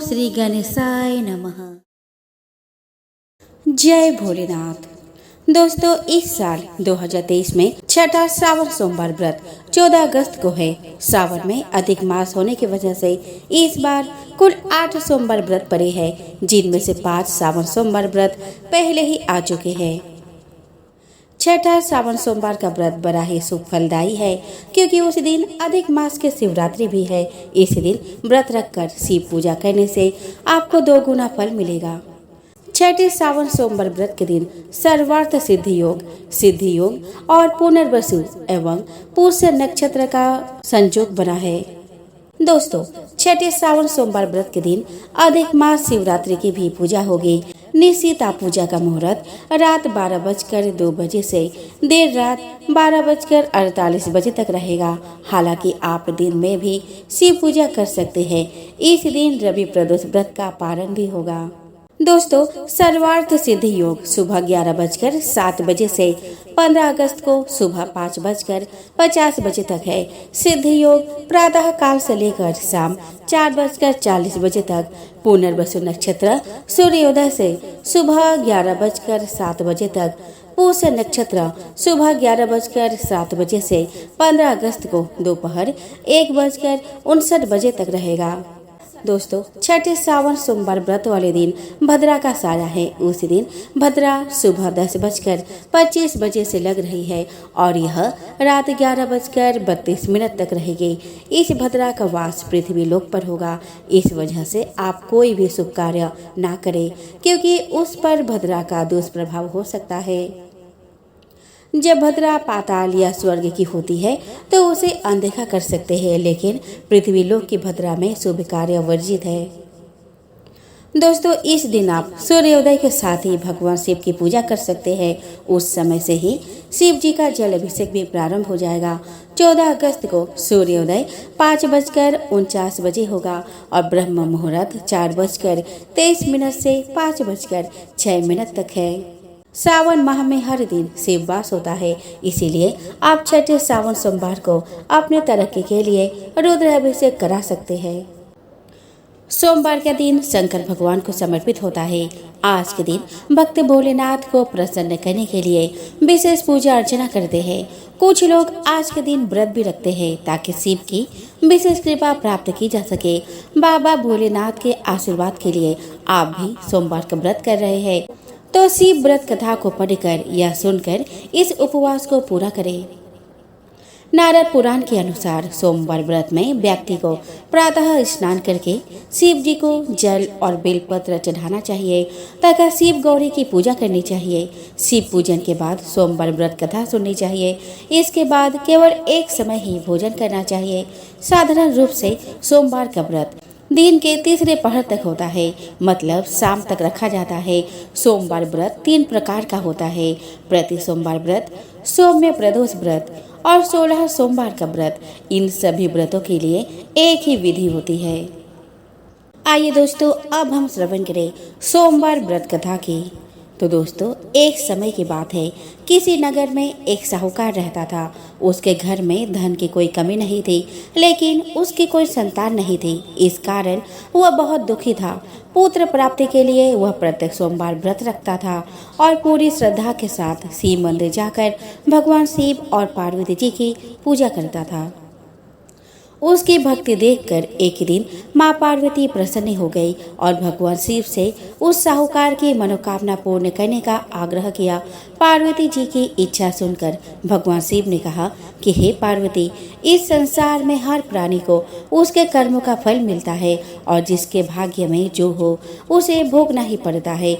श्री गणेशाय नमः। जय भोलेनाथ। दोस्तों, इस साल 2023 में छठा श्रावण सोमवार व्रत 14 अगस्त को है। श्रावण में अधिक मास होने की वजह से इस बार कुल 8 सोमवार व्रत पड़े हैं, जिनमें से 5 श्रावण सोमवार व्रत पहले ही आ चुके हैं। छठा श्रावण सोमवार का व्रत बड़ा ही शुभ फलदायी है, क्योंकि उस दिन अधिक मास की शिवरात्रि भी है। इस दिन व्रत रखकर शिव पूजा करने से आपको 2 गुना फल मिलेगा। छठे श्रावण सोमवार व्रत के दिन सर्वार्थ सिद्धि योग और पुनर्वसु एवं पुष्य नक्षत्र का संयोग बना है। दोस्तों, छठे श्रावण सोमवार व्रत के दिन अधिक मास शिवरात्रि की भी पूजा होगी। निश्चिता पूजा का मुहूर्त रात 12:02 से देर रात 12:48 बजे तक रहेगा। हालांकि आप दिन में भी शिव पूजा कर सकते हैं। इस दिन रवि प्रदोष व्रत का पारण भी होगा। दोस्तों, सर्वार्थ सिद्धि योग सुबह 11:07 बजे से 15 अगस्त को सुबह 5:50 बजे तक है। सिद्धि योग प्रातः काल से लेकर शाम 4:40 बजे तक। पुनर्वसु नक्षत्र सूर्योदय से सुबह 11:07 बजे तक। पुष्य नक्षत्र सुबह 11:07 बजे से 15 अगस्त को दोपहर 1:59 बजे तक रहेगा। दोस्तों, छठे श्रावण सोमवार व्रत वाले दिन भद्रा का साया है। उस दिन भद्रा सुबह 10:25 बजे से लग रही है और यह रात 11:32 तक रहेगी। इस भद्रा का वास पृथ्वी लोक पर होगा। इस वजह से आप कोई भी शुभ कार्य ना करें, क्योंकि उस पर भद्रा का दुष्प्रभाव हो सकता है। जब भद्रा पाताल या स्वर्ग की होती है तो उसे अनदेखा कर सकते हैं, लेकिन पृथ्वी लोक की भद्रा में शुभ कार्य वर्जित है। दोस्तों, इस दिन आप सूर्योदय के साथ ही भगवान शिव की पूजा कर सकते हैं। उस समय से ही शिव जी का जल अभिषेक भी प्रारंभ हो जाएगा। 14 अगस्त को सूर्योदय 5:49 बजे होगा और ब्रह्म मुहूर्त 4:23 से 5:06 तक है। श्रावण माह में हर दिन शिव वास होता है, इसीलिए आप छठे श्रावण सोमवार को अपने तरक्की के लिए रुद्र अभिषेक करा सकते हैं। सोमवार का दिन शंकर भगवान को समर्पित होता है। आज के दिन भक्त भोलेनाथ को प्रसन्न करने के लिए विशेष पूजा अर्चना करते हैं। कुछ लोग आज के दिन व्रत भी रखते हैं ताकि शिव की विशेष कृपा प्राप्त की जा सके। बाबा भोलेनाथ के आशीर्वाद के लिए आप भी सोमवार का व्रत कर रहे हैं तो शिव व्रत कथा को पढ़कर या सुनकर इस उपवास को पूरा करें। नारद पुराण के अनुसार सोमवार व्रत में व्यक्ति को प्रातः स्नान करके शिव जी को जल और बेलपत्र चढ़ाना चाहिए तथा शिव गौरी की पूजा करनी चाहिए। शिव पूजन के बाद सोमवार व्रत कथा सुननी चाहिए। इसके बाद केवल एक समय ही भोजन करना चाहिए। साधारण रूप से सोमवार का व्रत दिन के तीसरे पहर तक होता है, मतलब शाम तक रखा जाता है। सोमवार व्रत 3 प्रकार का होता है: प्रति सोमवार व्रत, सौम्य प्रदोष व्रत और 16 सोमवार का व्रत। इन सभी व्रतों के लिए एक ही विधि होती है। आइए दोस्तों, अब हम श्रवण करें सोमवार व्रत कथा की। तो दोस्तों, एक समय की बात है, किसी नगर में एक साहूकार रहता था। उसके घर में धन की कोई कमी नहीं थी, लेकिन उसकी कोई संतान नहीं थी। इस कारण वह बहुत दुखी था। पुत्र प्राप्ति के लिए वह प्रत्येक सोमवार व्रत रखता था और पूरी श्रद्धा के साथ शिव मंदिर जाकर भगवान शिव और पार्वती जी की पूजा करता था। उसकी भक्ति देखकर एक दिन माँ पार्वती प्रसन्न हो गई और भगवान शिव से उस साहूकार की मनोकामना पूर्ण करने का आग्रह किया। पार्वती जी की इच्छा सुनकर भगवान शिव ने कहा कि हे पार्वती, इस संसार में हर प्राणी को उसके कर्मों का फल मिलता है और जिसके भाग्य में जो हो उसे भोगना ही पड़ता है।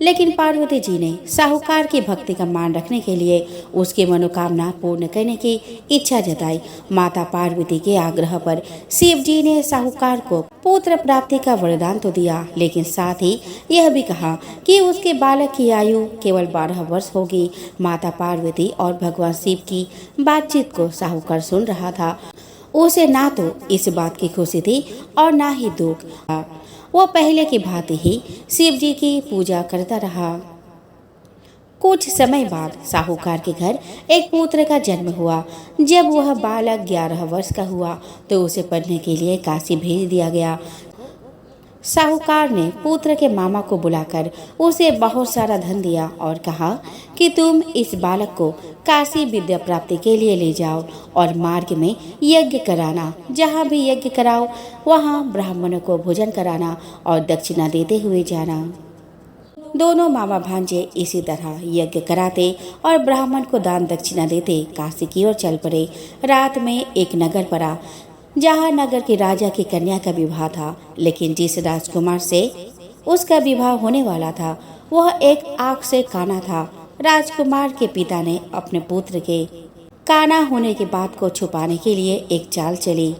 लेकिन पार्वती जी ने साहूकार की भक्ति का मान रखने के लिए उसकी मनोकामना पूर्ण करने की इच्छा जताई। माता पार्वती के आग्रह पर शिव जी ने साहूकार को पुत्र प्राप्ति का वरदान तो दिया, लेकिन साथ ही यह भी कहा कि उसके बालक की आयु केवल 12 वर्ष होगी। माता पार्वती और भगवान शिव की बातचीत को साहूकार सुन रहा था। उसे ना तो इस बात की खुशी थी और ना ही दुख। वो पहले की भांति ही शिव जी की पूजा करता रहा। कुछ समय बाद साहूकार के घर एक पुत्र का जन्म हुआ। जब वह बालक 11 वर्ष का हुआ तो उसे पढ़ने के लिए काशी भेज दिया गया। साहूकार ने पुत्र के मामा को बुलाकर उसे बहुत सारा धन दिया और कहा कि तुम इस बालक को काशी विद्या प्राप्ति के लिए ले जाओ और मार्ग में यज्ञ कराना। जहाँ भी यज्ञ कराओ वहाँ ब्राह्मणों को भोजन कराना और दक्षिणा देते हुए जाना। दोनों मामा भांजे इसी तरह यज्ञ कराते और ब्राह्मण को दान दक्षिणा देते काशी की ओर चल पड़े। रात में एक नगर पड़ा जहाँ नगर के राजा की कन्या का विवाह था, लेकिन जिस राजकुमार से उसका विवाह होने वाला था वह एक आंख से काना था। राजकुमार के पिता ने अपने पुत्र के काना होने की बात को छुपाने के लिए एक चाल चली।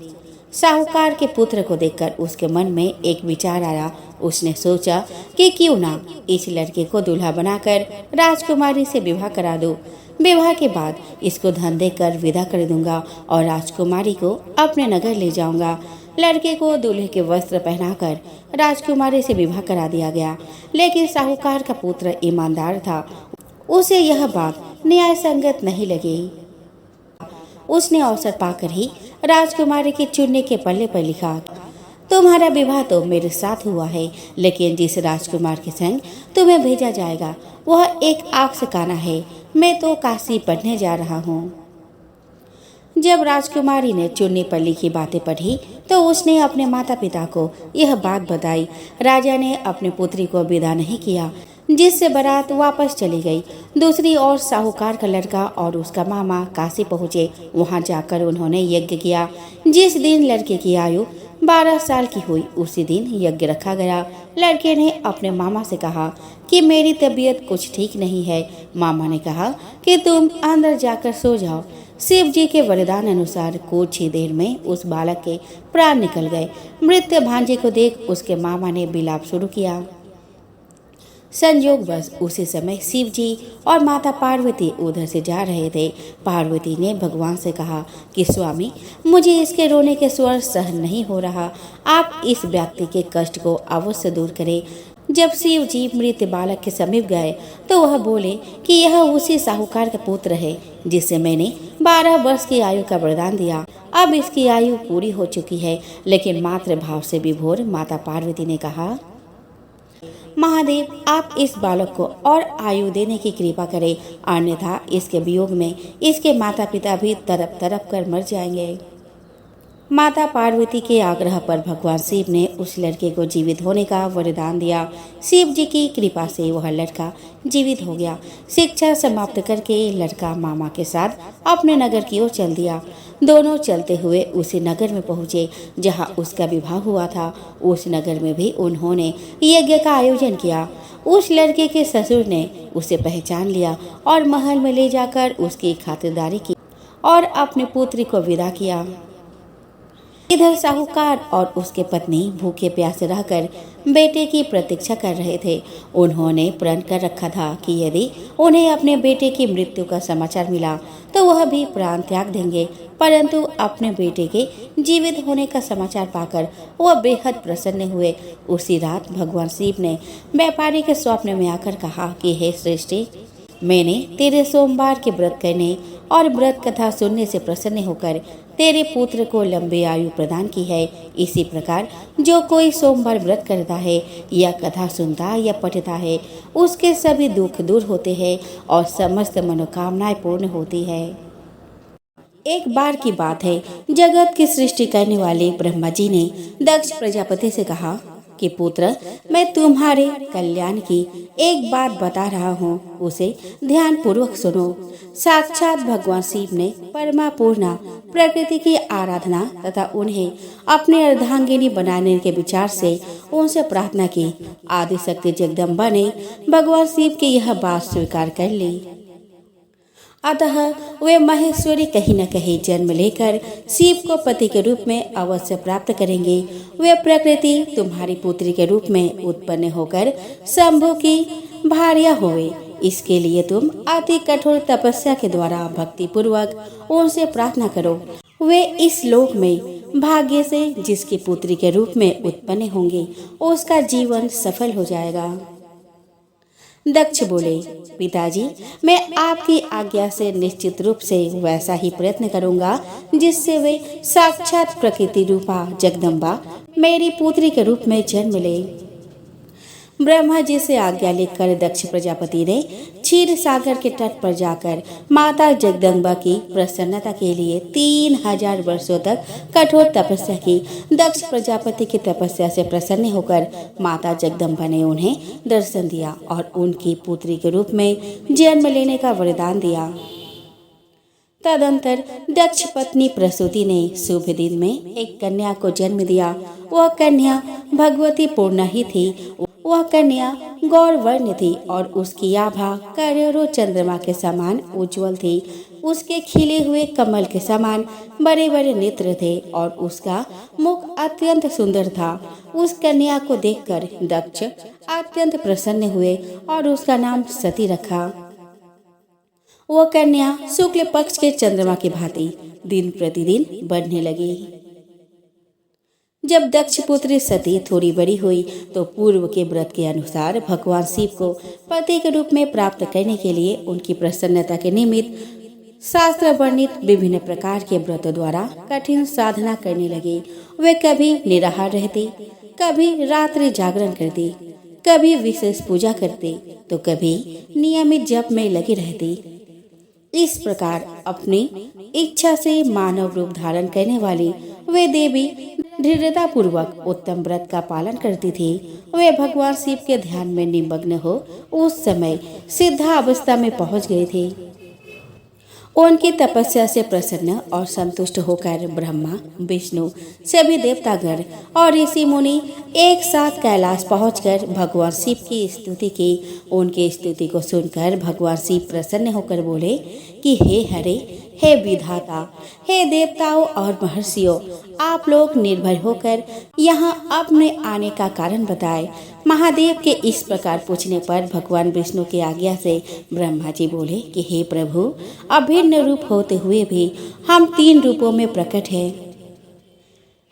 साहूकार के पुत्र को देखकर उसके मन में एक विचार आया। उसने सोचा कि क्यों ना इस लड़के को दूल्हा बनाकर राजकुमारी से विवाह करा दूं। विवाह के बाद इसको धन देकर विदा कर दूंगा और राजकुमारी को अपने नगर ले जाऊंगा। लड़के को दूल्हे के वस्त्र पहनाकर राजकुमारी से विवाह करा दिया गया, लेकिन साहूकार का पुत्र ईमानदार था। उसे यह बात न्याय संगत नहीं लगी। उसने अवसर पाकर ही राजकुमारी के चुनने के पल्ले पर लिखा, तुम्हारा विवाह तो मेरे साथ हुआ है, लेकिन जिस राजकुमार के संग तुम्हें भेजा जाएगा वह एक आंख से काना है। मैं तो काशी पढ़ने जा रहा हूँ। जब राजकुमारी ने चुन्नी पर लिखी बातें पढ़ी तो उसने अपने माता पिता को यह बात बताई। राजा ने अपने पुत्री को विदा नहीं किया, जिससे बारात वापस चली गई। दूसरी ओर साहूकार का लड़का और उसका मामा काशी पहुँचे। वहां जाकर उन्होंने यज्ञ किया। जिस दिन लड़के की आयु 12 साल की हुई उसी दिन यज्ञ रखा गया। लड़के ने अपने मामा से कहा कि मेरी तबीयत कुछ ठीक नहीं है। मामा ने कहा कि तुम अंदर जाकर सो जाओ। शिव जी के वरदान अनुसार कुछ ही देर में उस बालक के प्राण निकल गए। मृत भांजे को देख उसके मामा ने विलाप शुरू किया। संयोगवश उसी समय शिव जी और माता पार्वती उधर से जा रहे थे। पार्वती ने भगवान से कहा कि स्वामी, मुझे इसके रोने के स्वर सहन नहीं हो रहा। आप इस व्यक्ति के कष्ट को अवश्य दूर करें। जब शिव जी मृत बालक के समीप गए तो वह बोले कि यह उसी साहूकार का पुत्र है जिसे मैंने 12 वर्ष की आयु का वरदान दिया। अब इसकी आयु पूरी हो चुकी है। लेकिन मातृ भाव से विभोर माता पार्वती ने कहा, महादेव, आप इस बालक को और आयु देने की कृपा करें, अन्यथा इसके वियोग में इसके माता पिता भी तड़प तड़प कर मर जाएंगे। माता पार्वती के आग्रह पर भगवान शिव ने उस लड़के को जीवित होने का वरदान दिया। शिव जी की कृपा से वह लड़का जीवित हो गया। शिक्षा समाप्त करके लड़का मामा के साथ अपने नगर की ओर चल दिया। दोनों चलते हुए उसी नगर में पहुँचे जहाँ उसका विवाह हुआ था। उस नगर में भी उन्होंने यज्ञ का आयोजन किया। उस लड़के के ससुर ने उसे पहचान लिया और महल में ले जाकर उसकी खातिरदारी की और अपने पुत्री को विदा किया। इधर साहूकार और उसके पत्नी भूखे प्यासे रहकर बेटे की प्रतीक्षा कर रहे थे। उन्होंने प्रण कर रखा था कि यदि उन्हें अपने बेटे की मृत्यु का समाचार मिला तो वह भी प्राण त्याग देंगे, परंतु अपने बेटे के जीवित होने का समाचार पाकर वह बेहद प्रसन्न हुए। उसी रात भगवान शिव ने व्यापारी के स्वप्न में आकर कहा कि हे सृष्टि, मैंने तेरे सोमवार के व्रत करने और व्रत कथा सुनने से प्रसन्न होकर तेरे पुत्र को लंबी आयु प्रदान की है। इसी प्रकार जो कोई सोमवार व्रत करता है या कथा सुनता या पढ़ता है उसके सभी दुख दूर होते हैं और समस्त मनोकामनाएं पूर्ण होती है। एक बार की बात है, जगत की सृष्टि करने वाले ब्रह्मा जी ने दक्ष प्रजापति से कहा कि पुत्र, मैं तुम्हारे कल्याण की एक बात बता रहा हूँ, उसे ध्यान पूर्वक सुनो। साक्षात भगवान शिव ने परमा पूर्णा प्रकृति की आराधना तथा उन्हें अपने अर्धांगिनी बनाने के विचार से उनसे प्रार्थना की। आदि शक्ति जगदम्बा ने भगवान शिव की यह बात स्वीकार कर ली। अतः वे महेश्वरी कहीं न कहीं जन्म लेकर शिव को पति के रूप में अवश्य प्राप्त करेंगे। वे प्रकृति तुम्हारी पुत्री के रूप में उत्पन्न होकर शंभु की भार्या होवे। इसके लिए तुम अति कठोर तपस्या के द्वारा भक्ति पूर्वक उनसे प्रार्थना करो। वे इस लोक में भाग्य से जिसकी पुत्री के रूप में उत्पन्न होंगे उसका जीवन सफल हो जाएगा। दक्ष बोले, पिताजी, मैं आपकी आज्ञा से निश्चित रूप से वैसा ही प्रयत्न करूंगा जिससे वे साक्षात प्रकृति रूपा जगदम्बा मेरी पुत्री के रूप में जन्म ले। ब्रह्मा जी से आज्ञा लेकर दक्ष प्रजापति ने क्षीर सागर के तट पर जाकर माता जगदम्बा की प्रसन्नता के लिए 3000 वर्षों तक कठोर तपस्या की। दक्ष प्रजापति की तपस्या से प्रसन्न होकर माता जगदम्बा ने उन्हें दर्शन दिया और उनकी पुत्री के रूप में जन्म लेने का वरदान दिया। तदंतर दक्ष पत्नी प्रसूति ने शुभ दिन में एक कन्या को जन्म दिया। वह कन्या भगवती पूर्णा ही थी। वह कन्या गौर वर्ण थी और उसकी आभा करोड़ों चंद्रमा के समान उज्जवल थी। उसके खिले हुए कमल के समान बड़े बड़े नेत्र थे और उसका मुख अत्यंत सुंदर था। उस कन्या को देखकर दक्ष अत्यंत प्रसन्न हुए और उसका नाम सती रखा। वह कन्या शुक्ल पक्ष के चंद्रमा की भांति दिन प्रतिदिन बढ़ने लगी। जब दक्ष पुत्री सती थोड़ी बड़ी हुई तो पूर्व के व्रत के अनुसार भगवान शिव को पति के रूप में प्राप्त करने के लिए उनकी प्रसन्नता के निमित्त शास्त्र वर्णित विभिन्न प्रकार के व्रतों द्वारा कठिन साधना करने लगे। वे कभी निराहार रहते, कभी रात्रि जागरण करते, कभी विशेष पूजा करते तो कभी नियमित जप में लगे रहते। इस प्रकार अपनी इच्छा से मानव रूप धारण करने वाली वे देवी दृढ़ता पूर्वक उत्तम व्रत का पालन करती थी। वे भगवान शिव के ध्यान में निमग्न हो उस समय सिद्धावस्था में पहुंच गए थे। उनकी तपस्या से प्रसन्न और संतुष्ट होकर ब्रह्मा, विष्णु, सभी देवतागण और ऋषि मुनि एक साथ कैलाश पहुंचकर भगवान शिव की स्तुति की। उनकी स्तुति को सुनकर भगवान शिव प्रसन्न होकर बोले कि हे हरे, हे विधाता, हे देवताओं और महर्षियों, आप लोग निर्भय होकर यहाँ अपने आने का कारण बताएं। महादेव के इस प्रकार पूछने पर भगवान विष्णु की आज्ञा से ब्रह्मा जी बोले कि हे प्रभु, अभिन्न रूप होते हुए भी हम 3 रूपों में प्रकट हैं।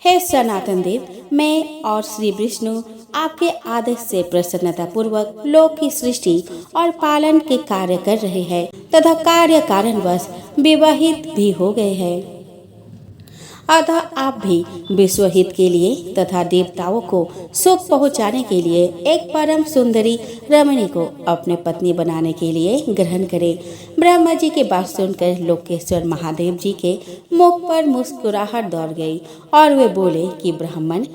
हे सनातन देव, मैं और श्री विष्णु आपके आदेश से प्रसन्नता पूर्वक लोक की सृष्टि और पालन के कार्य कर रहे हैं तथा कार्य कारणवश विवाहित भी हो गए हैं। अतः आप भी विश्व हित के लिए तथा देवताओं को सुख पहुंचाने के लिए एक परम सुंदरी रमणी को अपने पत्नी बनाने के लिए ग्रहण करें। ब्रह्मा जी की बात सुनकर लोकेश्वर महादेव जी के मुख पर मुस्कुराहट दौड़ गई और वे बोले कि ब्राह्मण,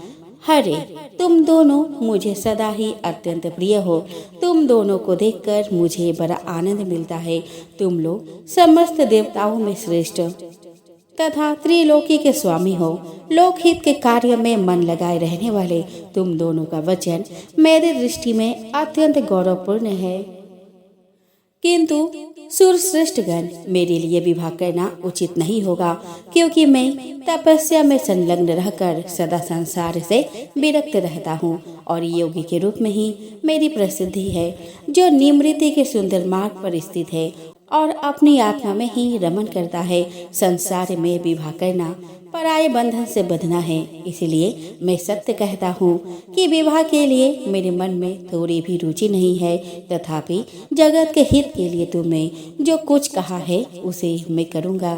हरे, तुम दोनों मुझे सदा ही अत्यंत प्रिय हो। तुम दोनों को देखकर मुझे बड़ा आनंद मिलता है। तुम लोग समस्त देवताओं में श्रेष्ठ तथा त्रिलोकी के स्वामी हो। लोकहित के कार्य में मन लगाए रहने वाले तुम दोनों का वचन मेरी दृष्टि में अत्यंत गौरवपूर्ण है। किंतु सुरश्रेष्ठगण, मेरे लिए विवाह करना उचित नहीं होगा, क्योंकि मैं तपस्या में संलग्न रहकर सदा संसार से विरक्त रहता हूँ और योगी के रूप में ही मेरी प्रसिद्धि है, जो निमृति के सुंदर मार्ग पर स्थित है और अपनी आत्मा में ही रमन करता है। संसार में विवाह करना पराये बंधन से बंधना है। इसलिए मैं सत्य कहता हूँ कि विवाह के लिए मेरे मन में थोड़ी भी रुचि नहीं है। तथापि जगत के हित के लिए तुमने जो कुछ कहा है उसे मैं करूँगा।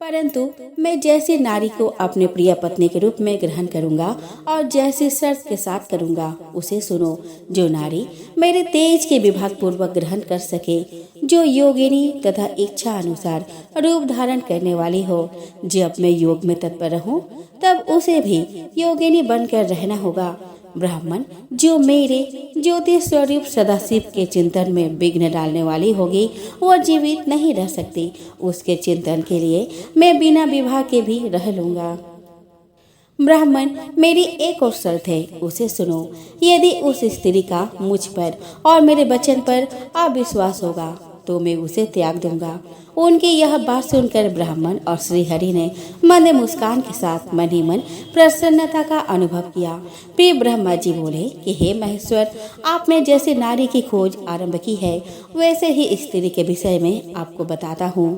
परंतु मैं जैसी नारी को अपने प्रिय पत्नी के रूप में ग्रहण करूंगा और जैसी शर्त के साथ करूंगा उसे सुनो। जो नारी मेरे तेज के विभाग पूर्वक ग्रहण कर सके, जो योगिनी तथा इच्छा अनुसार रूप धारण करने वाली हो, जब मैं योग में तत्पर रहूं तब उसे भी योगिनी बनकर रहना होगा। ब्राह्मण, जो मेरे ज्योति स्वरूप सदाशिव के चिंतन में विघ्न डालने वाली होगी वह जीवित नहीं रह सकती। उसके चिंतन के लिए मैं बिना विवाह के भी रह लूंगा। ब्राह्मण, मेरी एक और शर्त है, उसे सुनो। यदि उस स्त्री का मुझ पर और मेरे वचन पर अविश्वास होगा तो मैं उसे त्याग दूंगा। उनकी यह बात सुनकर ब्राह्मण और श्रीहरि ने मंद मुस्कान के साथ मन ही मन प्रसन्नता का अनुभव किया। फिर ब्रह्मा जी बोले कि हे महेश्वर, आपने जैसे नारी की खोज आरंभ की है वैसे ही स्त्री के विषय में आपको बताता हूँ।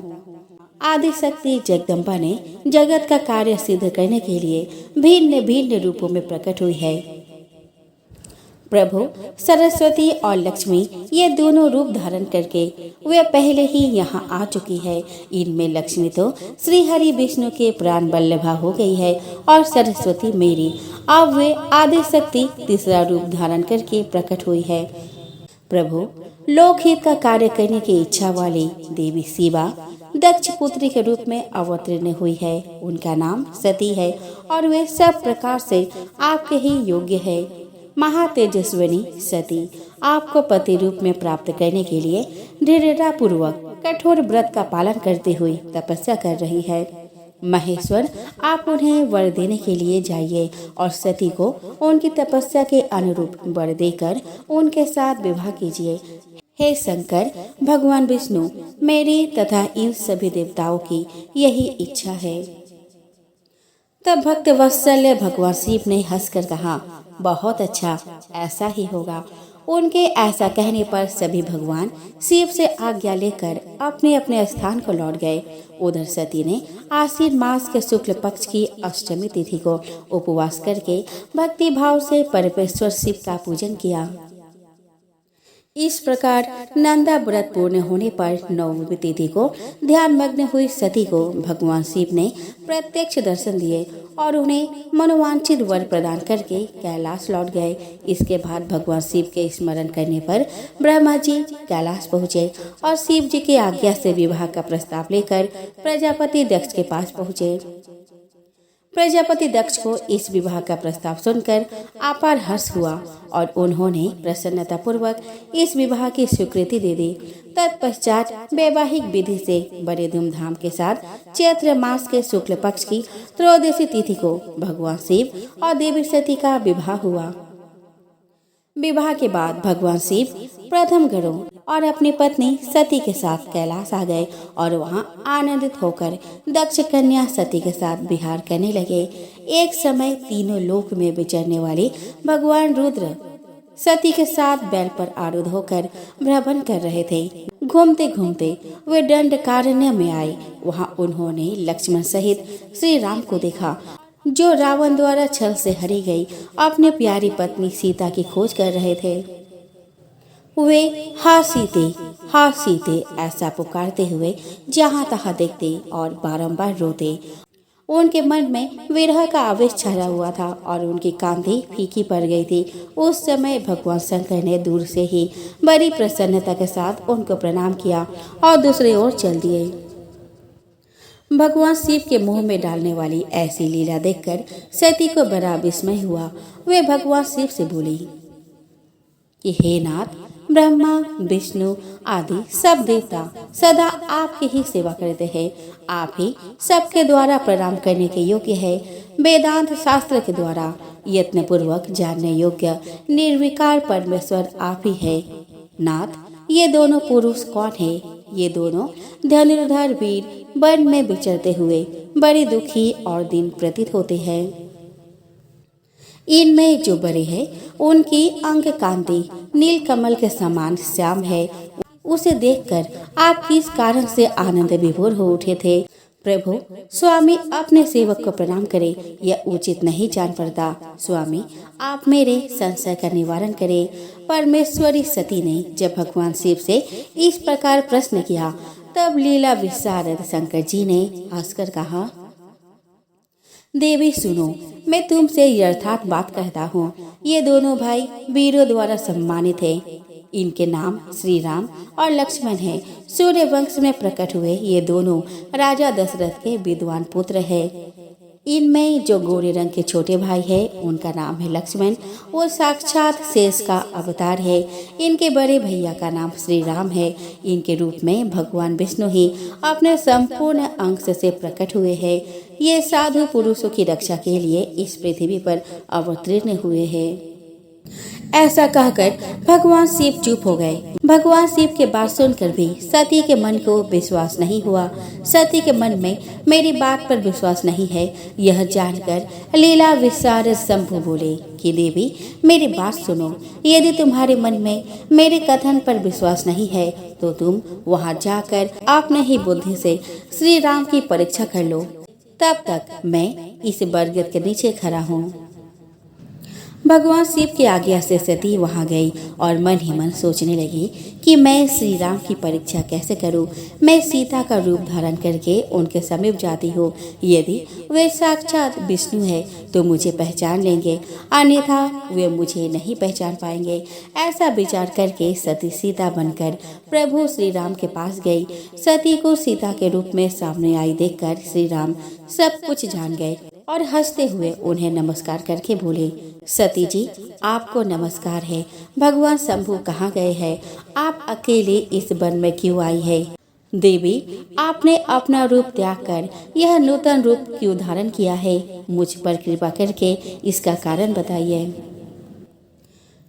आदि शक्ति जगदम्बा ने जगत का कार्य सिद्ध करने के लिए भिन्न भिन्न रूपों में प्रकट हुई है। प्रभु सरस्वती और लक्ष्मी ये दोनों रूप धारण करके वे पहले ही यहाँ आ चुकी है। इनमें लक्ष्मी तो श्री हरि विष्णु के प्राण वल्लभा हो गई है और सरस्वती मेरी अब वे आदि शक्ति तीसरा रूप धारण करके प्रकट हुई है। प्रभु लोकहित का कार्य करने की इच्छा वाली देवी शिवा दक्ष पुत्री के रूप में अवतीर्ण हुई है। उनका नाम सती है और वे सब प्रकार से आपके ही योग्य है। महातेजस्विनी सती आपको पति रूप में प्राप्त करने के लिए दृढ़ता पूर्वक कठोर व्रत का पालन करते हुए तपस्या कर रही है। महेश्वर आप उन्हें वर देने के लिए जाइए और सती को उनकी तपस्या के अनुरूप वर देकर उनके साथ विवाह कीजिए। हे शंकर भगवान विष्णु मेरी तथा इन सभी देवताओं की यही इच्छा है। तब भक्त वत्सल्य भगवान शिव ने हंसकर कहा, बहुत अच्छा, ऐसा ही होगा। उनके ऐसा कहने पर सभी भगवान शिव से आज्ञा लेकर अपने अपने स्थान को लौट गए। उधर सती ने आश्विन मास के शुक्ल पक्ष की अष्टमी तिथि को उपवास करके भक्ति भाव से परमेश्वर शिव का पूजन किया। इस प्रकार नंदा व्रत पूर्ण होने पर नवमी तिथि को ध्यान मग्न हुई सती को भगवान शिव ने प्रत्यक्ष दर्शन दिए और उन्हें मनोवांछित वर प्रदान करके कैलाश लौट गए। इसके बाद भगवान शिव के स्मरण करने पर ब्रह्मा जी कैलाश पहुँचे और शिव जी की आज्ञा से विवाह का प्रस्ताव लेकर प्रजापति दक्ष के पास पहुँचे। प्रजापति दक्ष को इस विवाह का प्रस्ताव सुनकर अपार हर्ष हुआ और उन्होंने प्रसन्नता पूर्वक इस विवाह की स्वीकृति दे दी। तत्पश्चात वैवाहिक विधि से बड़े धूमधाम के साथ चैत्र मास के शुक्ल पक्ष की त्रयोदशी तिथि को भगवान शिव और देवी सती का विवाह हुआ। विवाह के बाद भगवान शिव प्रथम घरों और अपनी पत्नी सती के साथ कैलाश आ गए और वहां आनंदित होकर दक्ष कन्या सती के साथ विहार करने लगे। एक समय तीनों लोक में विचरने वाले भगवान रुद्र सती के साथ बैल पर आरूढ़ होकर भ्रमण कर रहे थे। घूमते घूमते वे दंडकारण्य में आए। वहां उन्होंने लक्ष्मण सहित श्री राम को देखा, जो रावण द्वारा छल से हरी गई अपनी प्यारी पत्नी सीता की खोज कर रहे थे। वे हा सीते ऐसा पुकारते हुए जहाँ तहाँ देखते और बारंबार रोते। उनके मन में विरह का आवेश छाया हुआ था और उनकी कांति फीकी पड़ गई थी। उस समय भगवान शंकर ने दूर से ही बड़ी प्रसन्नता के साथ उनको प्रणाम किया और दूसरी ओर चल दिए। भगवान शिव के मुंह में डालने वाली ऐसी लीला देखकर सती को बड़ा विस्मय हुआ। वे भगवान शिव से बोली कि हे नाथ, ब्रह्मा विष्णु आदि सब देवता सदा आपकी ही सेवा करते हैं। आप ही सबके द्वारा प्रणाम करने के योग्य है। वेदांत शास्त्र के द्वारा यत्न पूर्वक जानने योग्य निर्विकार परमेश्वर आप ही है। नाथ, ये दोनों पुरुष कौन है? ये दोनों धनुर्धर वीर वन में विचरते हुए बड़े दुखी और दीन प्रतीत होते हैं। इनमें जो बड़े हैं उनकी अंग कांति नील कमल के समान श्याम है। उसे देखकर आप किस कारण से आनंद विभोर हो उठे थे? प्रभु, स्वामी अपने सेवक को प्रणाम करे, यह उचित नहीं जान पड़ता। स्वामी, आप मेरे संशय का निवारण करें। परमेश्वरी सती ने जब भगवान शिव से इस प्रकार प्रश्न किया तब लीला विशारद शंकर जी ने हंसकर कहा, देवी सुनो, मैं तुमसे यथार्थ बात कहता हूँ। ये दोनों भाई वीरों द्वारा सम्मानित हैं। इनके नाम श्री राम और लक्ष्मण हैं। सूर्य वंश में प्रकट हुए ये दोनों राजा दशरथ के विद्वान पुत्र हैं। इनमें जो गोरे रंग के छोटे भाई है उनका नाम है लक्ष्मण। वो साक्षात शेष का अवतार है। इनके बड़े भैया का नाम श्री राम है। इनके रूप में भगवान विष्णु ही अपने संपूर्ण अंश से प्रकट हुए हैं। ये साधु पुरुषों की रक्षा के लिए इस पृथ्वी पर अवतीर्ण हुए हैं। ऐसा कहकर भगवान शिव चुप हो गए। भगवान शिव के बात सुनकर भी सती के मन को विश्वास नहीं हुआ। सती के मन में मेरी बात पर विश्वास नहीं है, यह जानकर लीला विशारद शंभु बोले कि देवी, मेरी बात सुनो। यदि तुम्हारे मन में मेरे कथन पर विश्वास नहीं है तो तुम वहां जाकर अपने ही बुद्धि से श्री राम की परीक्षा कर लो। तब तक मैं इस बरगद के नीचे खड़ा हूँ। भगवान शिव की आज्ञा से सती वहां गई और मन ही मन सोचने लगी कि मैं श्री राम की परीक्षा कैसे करूं। मैं सीता का रूप धारण करके उनके समीप जाती हूँ। यदि वे साक्षात विष्णु है तो मुझे पहचान लेंगे, अन्यथा वे मुझे नहीं पहचान पाएंगे। ऐसा विचार करके सती सीता बनकर प्रभु श्री राम के पास गई। सती को सीता के रूप में सामने आई देखकर श्री राम सब कुछ जान गए और हंसते हुए उन्हें नमस्कार करके बोले, सती जी आपको नमस्कार है। भगवान शंभु कहाँ गए हैं? आप अकेले इस वन में क्यों आई है? देवी आपने अपना रूप त्याग कर यह नूतन रूप क्यों धारण किया है? मुझ पर कृपा करके इसका कारण बताइए।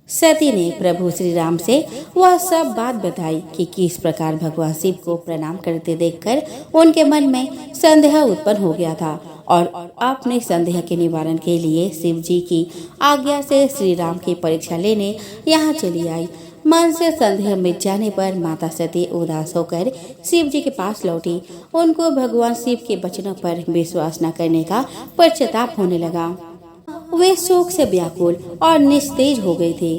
सती ने प्रभु श्री राम से वह सब बात बताई कि किस प्रकार भगवान शिव को प्रणाम करते देखकर उनके मन में संदेह उत्पन्न हो गया था और अपने संदेह के निवारण के लिए शिव जी की आज्ञा से श्री राम की परीक्षा लेने यहाँ चली आई। मन से संदेह मिट जाने पर माता सती उदास होकर शिव जी के पास लौटी। उनको भगवान शिव के वचनों पर विश्वास न करने का पश्चाताप होने लगा। वे शोक से व्याकुल और निस्तेज हो गए थे।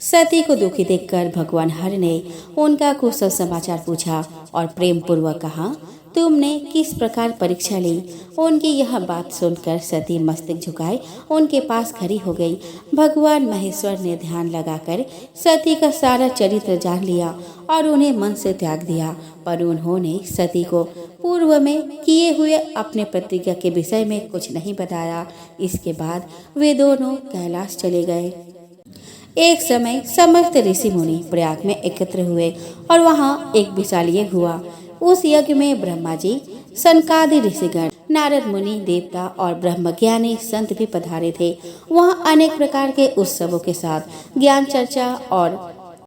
सती को दुखी देखकर भगवान हर ने उनका कुशल समाचार पूछा और प्रेम पूर्वक कहा, तुमने किस प्रकार परीक्षा ली? उनकी यह बात सुनकर सती मस्तक झुकाए उनके पास खड़ी हो गई। भगवान महेश्वर ने ध्यान लगाकर सती का सारा चरित्र जान लिया और उन्हें मन से त्याग दिया, पर उन्होंने सती को पूर्व में किए हुए अपने प्रतिज्ञा के विषय में कुछ नहीं बताया। इसके बाद वे दोनों कैलाश चले गए। एक समय समस्त ऋषि मुनि प्रयाग में एकत्र हुए और वहाँ एक विशाल यज्ञ हुआ। उस यज्ञ में ब्रह्मा जी, सनकादि ऋषिगण, नारद मुनि, देवता और ब्रह्मज्ञानी संत भी पधारे थे। वहाँ अनेक प्रकार के उत्सवों के साथ ज्ञान चर्चा और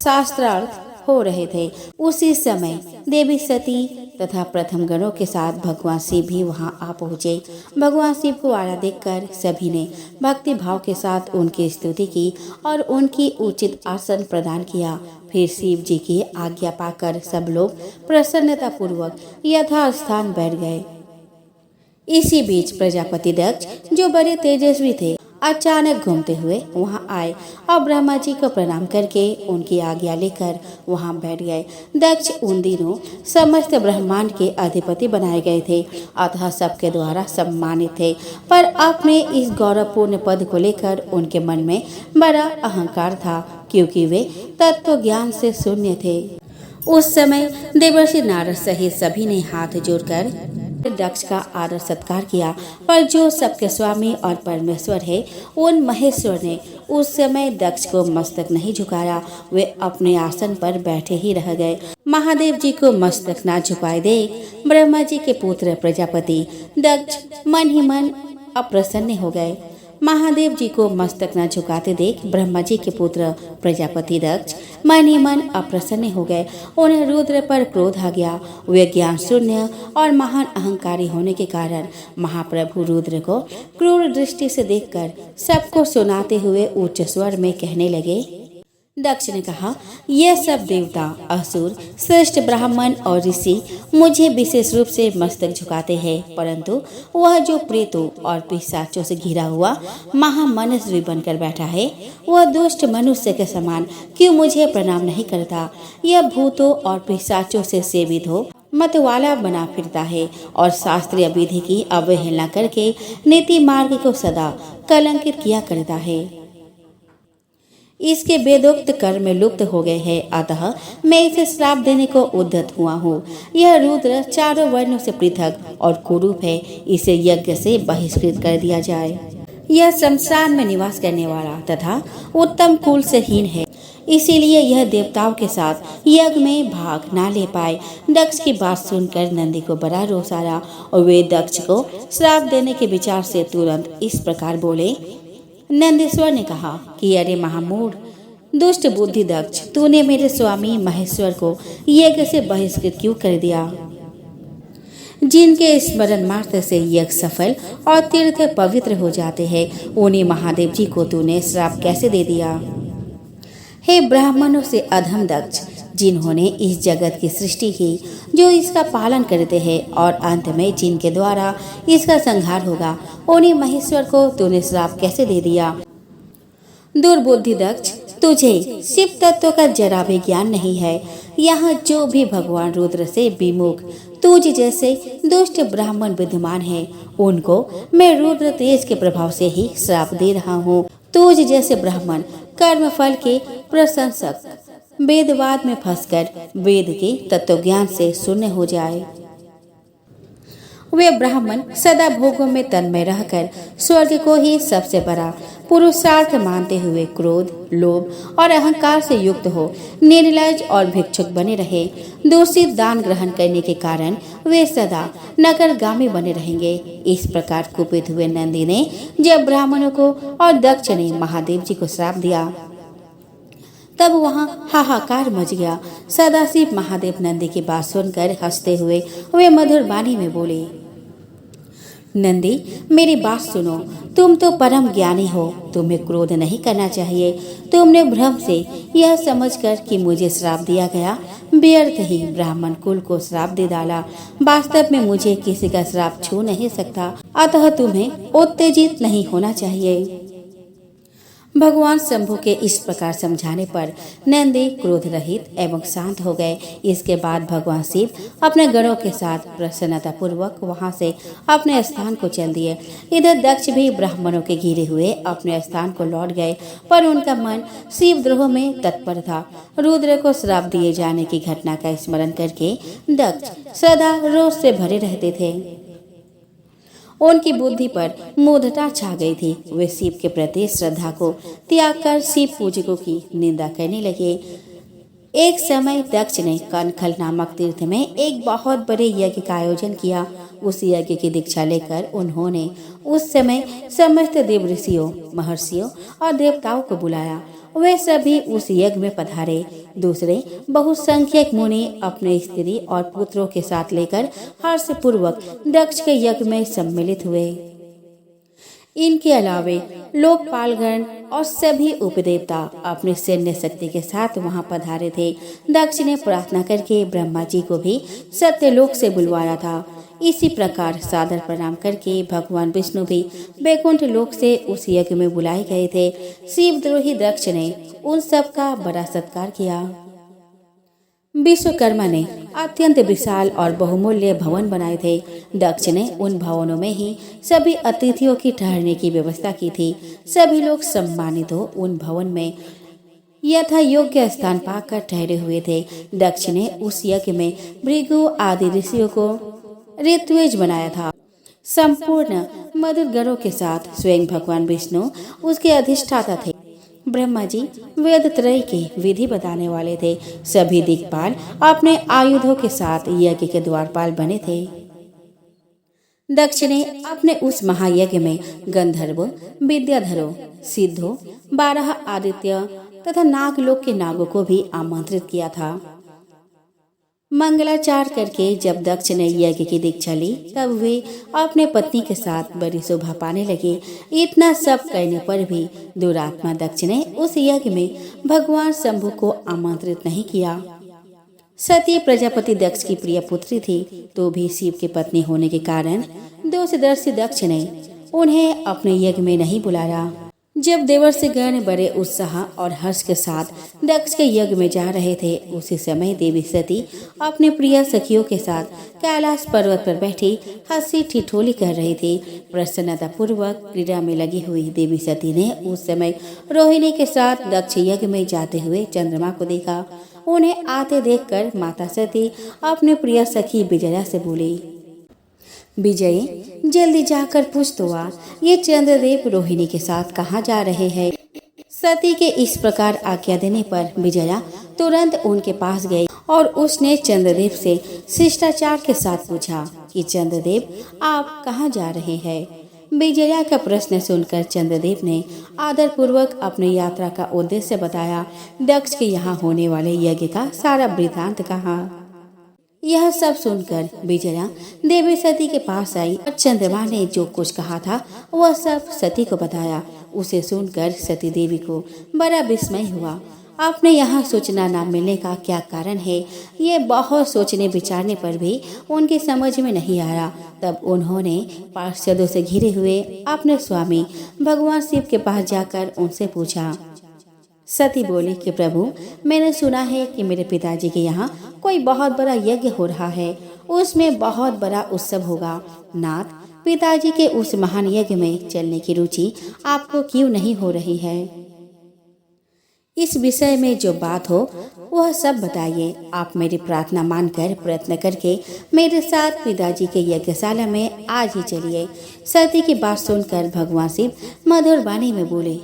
शास्त्रार्थ हो रहे थे। उसी समय देवी सती तथा प्रथम गणों के साथ भगवान शिव भी वहां आ पहुँचे। भगवान शिव को आया देखकर सभी ने भक्ति भाव के साथ उनकी स्तुति की और उनकी उचित आसन प्रदान किया। फिर शिव जी की आज्ञा पाकर सब लोग प्रसन्नता पूर्वक यथास्थान बैठ गए। इसी बीच प्रजापति दक्ष, जो बड़े तेजस्वी थे, अचानक घूमते हुए वहां आए और ब्रह्मा जी को प्रणाम करके उनकी आज्ञा लेकर वहां बैठ गए। दक्ष उन दिनों समस्त ब्रह्मांड के अधिपति बनाए गए थे, अतः सबके द्वारा सम्मानित थे, पर अपने इस गौरवपूर्ण पद को लेकर उनके मन में बड़ा अहंकार था, क्योंकि वे तत्व ज्ञान से शून्य थे। उस समय देवर्षि नारद सहित सभी ने हाथ जोड़कर दक्ष का आदर सत्कार किया, पर जो सबके स्वामी और परमेश्वर है, उन महेश्वर ने उस समय दक्ष को मस्तक नहीं झुकाया। वे अपने आसन पर बैठे ही रह गए। महादेव जी को मस्तक ना झुकाए देख ब्रह्मा जी के पुत्र प्रजापति दक्ष मन ही मन अप्रसन्न हो गए। महादेव जी को मस्तक न झुकाते देख ब्रह्मा जी के पुत्र प्रजापति दक्ष मन ही मन अप्रसन्न हो गए। उन्हें रुद्र पर क्रोध आ गया। वे ज्ञान शून्य और महान अहंकारी होने के कारण महाप्रभु रुद्र को क्रूर दृष्टि से देखकर सबको सुनाते हुए उच्च स्वर में कहने लगे। दक्ष ने कहा, यह सब देवता, असुर, श्रेष्ठ ब्राह्मण और ऋषि मुझे विशेष रूप से मस्तक झुकाते हैं, परंतु वह जो प्रेतों और पिशाचों से घिरा हुआ महामनुष्य बनकर बैठा है, वह दुष्ट मनुष्य के समान क्यों मुझे प्रणाम नहीं करता? यह भूतों और पिशाचों से सेवित हो मतवाला बना फिरता है और शास्त्रीय विधि की अवहेलना करके नीति मार्ग को सदा कलंकित किया करता है। इसके वेदोक्त कर्म लुप्त हो गए हैं, अतः मैं इसे श्राप देने को उद्यत हुआ हूँ। यह रुद्र चारों वर्णों से पृथक और कुरूप है, इसे यज्ञ से बहिष्कृत कर दिया जाए। यह शमशान में निवास करने वाला तथा उत्तम कुल से हीन है, इसीलिए यह देवताओं के साथ यज्ञ में भाग ना ले पाए। दक्ष की बात सुनकर नंदी को बड़ा रोष आया और वे दक्ष को श्राप देने के विचार से तुरंत इस प्रकार बोले। नंदीश्वर ने कहा कि अरे महामूढ़, दुष्ट बुद्धि दक्ष, तूने मेरे स्वामी महेश्वर को यज्ञ से बहिष्कृत क्यों कर दिया? जिनके स्मरण मात्र से यज्ञ सफल और तीर्थ पवित्र हो जाते हैं, उन्हीं महादेव जी को तूने श्राप कैसे दे दिया? हे ब्राह्मणों से अधम दक्ष, जिन्होंने इस जगत की सृष्टि की, जो इसका पालन करते हैं और अंत में जिनके द्वारा इसका संहार होगा, उन्हीं महेश्वर को तूने श्राप कैसे दे दिया? दुर्बुद्धि दक्ष, तुझे शिव तत्व का जरा भी ज्ञान नहीं है। यहाँ जो भी भगवान रुद्र से विमुख तुझ जैसे दुष्ट ब्राह्मण विद्यमान है, उनको मैं रुद्र तेज के प्रभाव से ही श्राप दे रहा हूँ। तुझ जैसे ब्राह्मण कर्म फल के प्रशंसक वेदवाद में फंसकर वेद के तत्व ज्ञान से शून्य हो जाए। वे ब्राह्मण सदा भोगों में तन्मय रहकर स्वर्ग को ही सबसे बड़ा पुरुषार्थ मानते हुए क्रोध, लोभ और अहंकार से युक्त हो निर्लज और भिक्षुक बने रहे। दूषित दान ग्रहण करने के कारण वे सदा नगरगामी बने रहेंगे। इस प्रकार कुपित हुए नंदी ने जब ब्राह्मणों को और दक्ष ने महादेव जी को श्राप दिया, तब वहाँ हाहाकार मच गया। सदाशिव महादेव नंदी की बात सुनकर हंसते हुए वे मधुर वाणी में बोले, नंदी मेरी बात सुनो, तुम तो परम ज्ञानी हो, तुम्हें क्रोध नहीं करना चाहिए। तुमने भ्रम से यह समझकर कि मुझे श्राप दिया गया, व्यर्थ ही ब्राह्मण कुल को श्राप दे डाला। वास्तव में मुझे किसी का श्राप छू नहीं सकता, अतः तुम्हें उत्तेजित नहीं होना चाहिए। भगवान शंभु के इस प्रकार समझाने पर नंदी क्रोध रहित एवं शांत हो गए। इसके बाद भगवान शिव अपने गणों के साथ प्रसन्नता पूर्वक वहां से अपने स्थान को चल दिए। इधर दक्ष भी ब्राह्मणों के घिरे हुए अपने स्थान को लौट गए, पर उनका मन शिव द्रोह में तत्पर था। रुद्र को श्राप दिए जाने की घटना का स्मरण करके दक्ष सदा रोष से भरे रहते थे। उनकी बुद्धि पर मूढ़ता छा गई थी। वे शिव के प्रति श्रद्धा को त्याग कर शिव पूजकों की निंदा करने लगे। एक समय दक्ष ने कनखल नामक तीर्थ में एक बहुत बड़े यज्ञ का आयोजन किया। उस यज्ञ की दीक्षा लेकर उन्होंने उस समय समस्त देव ऋषियों, महर्षियों और देवताओं को बुलाया। वे सभी उस यज्ञ में पधारे। दूसरे बहुसंख्यक मुनि अपने स्त्री और पुत्रों के साथ लेकर हर्षपूर्वक दक्ष के यज्ञ में सम्मिलित हुए। इनके अलावे लोकपालगण और सभी उपदेवता अपनी सैन्य शक्ति के साथ वहां पधारे थे। दक्ष ने प्रार्थना करके ब्रह्मा जी को भी सत्यलोक से बुलवाया था। इसी प्रकार सादर प्रणाम करके भगवान विष्णु भी वैकुंठ लोक से उस यज्ञ में बुलाए गए थे। शिवद्रोही दक्ष ने उन सब का बड़ा सत्कार किया। विश्वकर्मा ने अत्यंत विशाल और बहुमूल्य भवन बनाए थे। दक्ष ने उन भवनों में ही सभी अतिथियों की ठहरने की व्यवस्था की थी। सभी लोग सम्मानित हो उन भवन में यथा योग्य स्थान पाकर ठहरे हुए थे। दक्ष ने उस यज्ञ में भृगु आदि त्रयोदश को ऋत्विज बनाया था। संपूर्ण मधुर गणों के साथ स्वयं भगवान विष्णु उसके अधिष्ठाता थे। ब्रह्मा जी वेद त्रय के विधि बताने वाले थे। सभी दिक्पाल अपने आयुधों के साथ यज्ञ के द्वारपाल बने थे। दक्ष ने अपने उस महायज्ञ में गंधर्वों, विद्याधरों, सिद्धों, 12 आदित्य तथा नागलोक के नागों को भी आमंत्रित किया था। मंगलाचार करके जब दक्ष ने यज्ञ की दीक्षा ली, तब वे अपने पत्नी के साथ बड़ी शोभा पाने लगे। इतना सब करने पर भी दुरात्मा दक्ष ने उस यज्ञ में भगवान शंभु को आमंत्रित नहीं किया। सती प्रजापति दक्ष की प्रिय पुत्री थी, तो भी शिव की पत्नी होने के कारण दोषदर्शी दक्ष ने उन्हें अपने यज्ञ में नहीं बुलाया। जब देवर्षिगण बड़े उत्साह और हर्ष के साथ दक्ष के यज्ञ में जा रहे थे, उसी समय देवी सती अपने प्रिय सखियों के साथ कैलाश पर्वत पर बैठी हंसी ठिठोली कर रही थी। प्रसन्नता पूर्वक क्रीड़ा में लगी हुई देवी सती ने उस समय रोहिणी के साथ दक्ष यज्ञ में जाते हुए चंद्रमा को देखा। उन्हें आते देखकर माता सती अपने प्रिय सखी विजया से बोली, विजय जल्दी जाकर पूछ तो आ, ये चंद्रदेव रोहिणी के साथ कहाँ जा रहे हैं। सती के इस प्रकार आज्ञा देने पर विजया तुरंत उनके पास गई और उसने चंद्रदेव से शिष्टाचार के साथ पूछा कि चंद्रदेव आप कहाँ जा रहे हैं। विजया का प्रश्न सुनकर चंद्रदेव ने आदर पूर्वक अपनी यात्रा का उद्देश्य बताया। दक्ष के यहाँ होने वाले यज्ञ का सारा वृतांत कहा। यह सब सुनकर विजया देवी सती के पास आई और चंद्रमा ने जो कुछ कहा था वह सब सती को बताया। उसे सुनकर सती देवी को बड़ा विस्मय हुआ। आपने यहाँ सूचना न मिलने का क्या कारण है? ये बहुत सोचने विचारने पर भी उनकी समझ में नहीं आया। तब उन्होंने पार्षदों से घिरे हुए अपने स्वामी भगवान शिव के पास जाकर उनसे पूछा। सती बोली कि प्रभु, मैंने सुना है कि मेरे पिताजी के यहाँ कोई बहुत बड़ा यज्ञ हो रहा है, उसमें बहुत बड़ा उत्सव होगा। नाथ, पिताजी के उस महान यज्ञ में चलने की रुचि आपको क्यों नहीं हो रही है? इस विषय में जो बात हो वह सब बताइए। आप मेरी प्रार्थना मानकर प्रयत्न करके मेरे साथ पिताजी के यज्ञशाला में आज ही चलिए। सती की बात सुनकर भगवान शिव मधुर वाणी में बोले,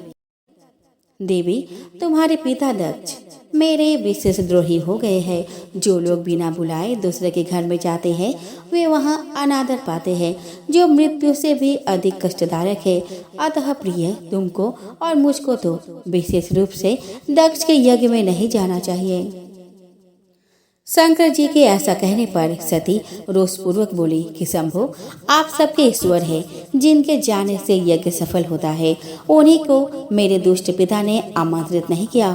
देवी, तुम्हारे पिता दक्ष मेरे विशेष द्रोही हो गए हैं। जो लोग बिना बुलाए दूसरे के घर में जाते हैं वे वहाँ अनादर पाते हैं, जो मृत्यु से भी अधिक कष्टदायक है। अतः प्रिय, तुमको और मुझको तो विशेष रूप से दक्ष के यज्ञ में नहीं जाना चाहिए। शंकर जी के ऐसा कहने पर सती रोषपूर्वक बोली कि शंभो, आप सबके ईश्वर हैं, जिनके जाने से यज्ञ सफल होता है, उन्हीं को मेरे दुष्ट पिता ने आमंत्रित नहीं किया।